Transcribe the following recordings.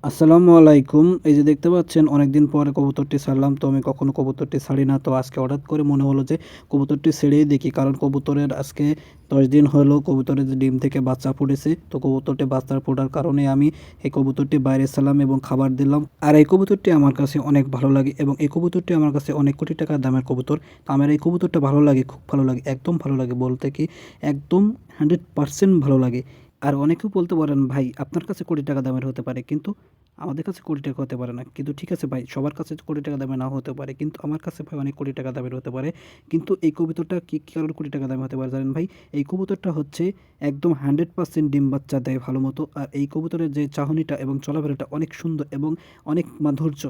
আসসালামু আলাইকুম। এই যে দেখতে পাচ্ছেন অনেকদিন পরে কবুতরটি ছাড়লাম। তো আমি কখনো কবুতরটি ছাড়ি না। তো আজকে হঠাৎ করে মনে হলো যে কবুতরটি ছেড়েই দেখি। কারণ কবুতরের আজকে ১০ দিন হলো কবুতরের যে ডিম থেকে বাচ্চা ফুটেছে। তো কবুতরটি বাচ্চা ফোটার কারণে আমি এই কবুতরটি বাইরে ছাড়লাম এবং খাবার দিলাম। আর এই কবুতরটি আমার কাছে অনেক ভালো লাগে এবং এই কবুতরটি আমার কাছে অনেক কোটি টাকা দামের কবুতর। তো আমার এই কবুতরটা ভালো লাগে, খুব ভালো লাগে, একদম ভালো লাগে বলতে কি একদম 100% ভালো লাগে। আর অনেকেও বলতে পারেন, ভাই আপনার কাছে কোটি টাকা দামের হতে পারে, কিন্তু আমাদের কাছে কোটি টাকা হতে পারে না। কিন্তু ঠিক আছে ভাই, সবার কাছে কোটি টাকা দামের নাও হতে পারে, কিন্তু আমার কাছে ভাই অনেক কোটি টাকা দামের হতে পারে। কিন্তু এই কবুতরটা কী কারণে কোটি টাকা দামের হতে পারে জানেন ভাই? এই কবুতরটা হচ্ছে একদম 100% ডিম বাচ্চা দেয় ভালো মতো। আর এই কবুতরের যে চাহনিটা এবং চলাফেরাটা অনেক সুন্দর এবং অনেক মাধুর্য।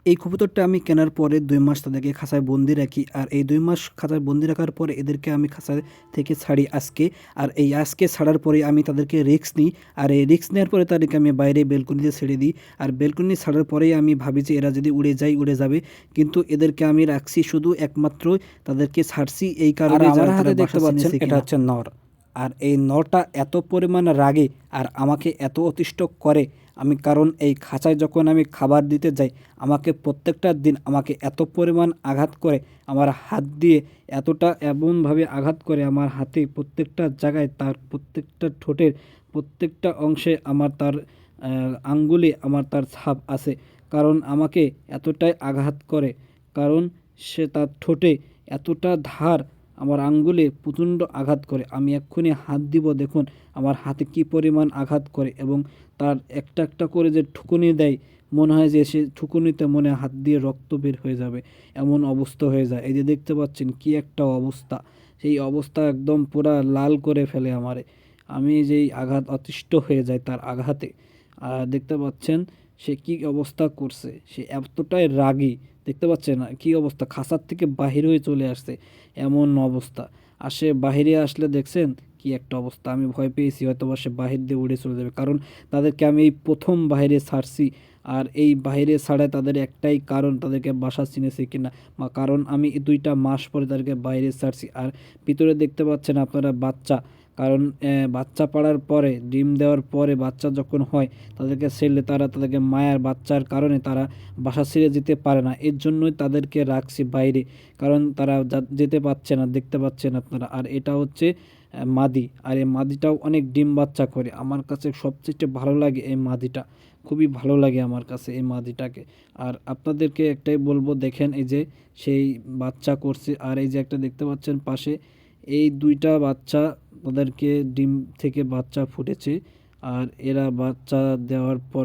এই কবুতরটা আমি কেনার পরে ২ মাস তাদেরকে খাঁচায় বন্দি রাখি। আর এই ২ মাস খাঁচায় বন্দি রাখার পরে এদেরকে আমি খাঁচা থেকে ছাড়ি আজকে। আর এই আজকে ছাড়ার পরে আমি তাদেরকে রিস্ক নিই। আর এই রিস্ক নেওয়ার পরে তাদেরকে আমি বাইরে বেলকনিতে ছেড়ে দিই। আর বেলকনি ছাড়ার পরেই আমি ভাবি যে এরা যদি উড়ে যায়, উড়ে যাবে। কিন্তু এদেরকে আমি রাখছি শুধু একমাত্র তাদেরকে ছাড়ছি এই কারণে আমার যাতে হাতে তারা দেখতে বাসা পাচ্ছেন চিনেছে এটা কিনা। হচ্ছে নর। আর এই নরটা এত পরিমাণ রাগে আর আমাকে এত অতিষ্ঠ করে, আমি কারণ এই খাঁচায় যখন আমি খাবার দিতে যাই আমাকে প্রত্যেকটা দিন আমাকে এত পরিমাণ আঘাত করে, আমার হাত দিয়ে এতটা এমনভাবে আঘাত করে, আমার হাতে প্রত্যেকটা জায়গায় তার প্রত্যেকটা ঠোঁটের প্রত্যেকটা অংশে আমার তার আঙ্গুলে আমার তার ছাপ আছে। কারণ আমাকে এতটাই আঘাত করে, কারণ সে তার ঠোঁটে এতটা ধার আমার আঙ্গুলে প্রচণ্ড আঘাত করে। আমি এক্ষুনি হাত দিব, দেখুন আমার হাতে কী পরিমাণ আঘাত করে এবং তার একটা একটা করে যে ঠুকুনি দেয়, মনে হয় যে সে ঠুকুনিতে মনে হয় হাত দিয়ে রক্ত বের হয়ে যাবে, এমন অবস্থা হয়ে যায়। এই যে দেখতে পাচ্ছেন কী একটা অবস্থা, সেই অবস্থা একদম পুরা লাল করে ফেলে আমারে। আমি যেই আঘাত অতিষ্ঠ হয়ে যায় তার আঘাতে। আর দেখতে পাচ্ছেন সে কী অবস্থা করছে, সে এতটাই রাগী। দেখতে পাচ্ছেন কী অবস্থা, খাঁচার থেকে বাহির হয়ে চলে আসছে, এমন অবস্থা। আর সে বাহিরে আসলে দেখছেন কি একটা অবস্থা, আমি ভয় পেয়েছি হয়তো বা সে বাহির দিয়ে উড়ে চলে যাবে। কারণ তাদেরকে আমি এই প্রথম বাইরে ছাড়ছি। আর এই বাইরে ছাড়ায় তাদের একটাই কারণ, তাদেরকে বাসা চিনেছে কিনা, বা কারণ আমি 2টা মাস পরে তাদেরকে বাইরে ছাড়ছি। আর ভিতরে দেখতে পাচ্ছেন আপনারা বাচ্চা, কারণ বাচ্চা পাড়ার পরে ডিম দেওয়ার পরে বাচ্চা যখন হয় তাদেরকে ছেড়লে তারা তাদেরকে মায়ার বাচ্চার কারণে তারা বাসা ছেড়ে যেতে পারে না, এর জন্যই তাদেরকে রাখছি বাইরে। কারণ তারা যেতে পারছে না, দেখতে পাচ্ছেন আপনারা। আর এটা হচ্ছে মাদি, আর এই মাদিটাও অনেক ডিম বাচ্চা করে। আমার কাছে সবচেয়ে ভালো লাগে এই মাদিটা, খুবই ভালো লাগে আমার কাছে এই মাদিটাকে। আর আপনাদেরকে একটাই বলবো, দেখেন এই যে সেই বাচ্চা করছে, আর এই যে একটা দেখতে পাচ্ছেন পাশে, এই 2টা বাচ্চা, ওদেরকে ডিম থেকে বাচ্চা ফুটেছে। আর এরা বাচ্চা দেওয়ার পর